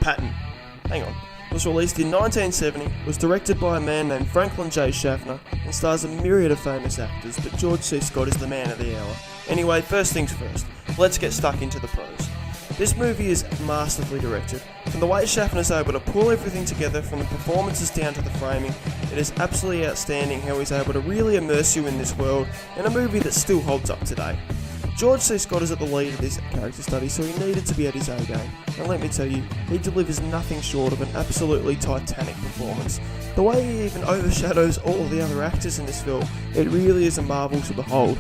Patton. Hang on. Was released in 1970, was directed by a man named Franklin J. Schaffner, and stars a myriad of famous actors, but George C. Scott is the man of the hour. Anyway, first things first, let's get stuck into the pros. This movie is masterfully directed. From the way Schaffner's able to pull everything together, from the performances down to the framing, it is absolutely outstanding how he's able to really immerse you in this world, in a movie that still holds up today. George C. Scott is at the lead of this character study, so he needed to be at his A game, and let me tell you, he delivers nothing short of an absolutely titanic performance. The way he even overshadows all of the other actors in this film, it really is a marvel to behold.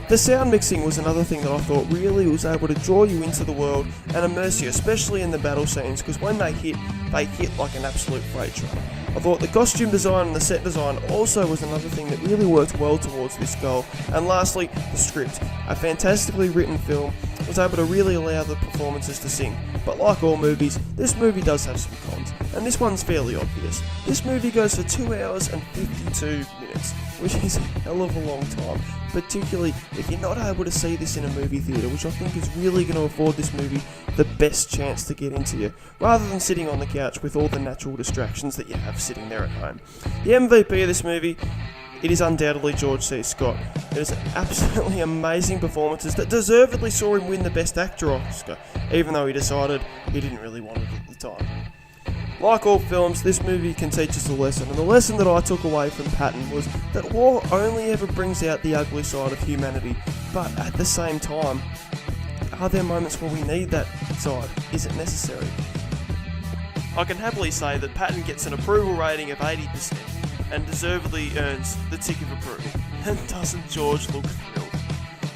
The sound mixing was another thing that I thought really was able to draw you into the world and immerse you, especially in the battle scenes, because when they hit like an absolute freight train. I thought the costume design and the set design also was another thing that really worked well towards this goal. And lastly, the script. A fantastically written film was able to really allow the performances to sing. But like all movies, this movie does have some cons, and this one's fairly obvious. This movie goes for 2 hours and 52 minutes, which is a hell of a long time, particularly if you're not able to see this in a movie theatre, which I think is really going to afford this movie the best chance to get into you, rather than sitting on the couch with all the natural distractions that you have sitting there at home. The MVP of this movie, it is undoubtedly George C. Scott. It is absolutely amazing performances that deservedly saw him win the Best Actor Oscar, even though he decided he didn't really want it at the time. Like all films, this movie can teach us a lesson, and the lesson that I took away from Patton was that war only ever brings out the ugly side of humanity, but at the same time, are there moments where we need that side? Is it necessary? I can happily say that Patton gets an approval rating of 80% and deservedly earns the tick of approval. And doesn't George look thrilled?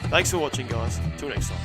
Thanks for watching, guys. Till next time.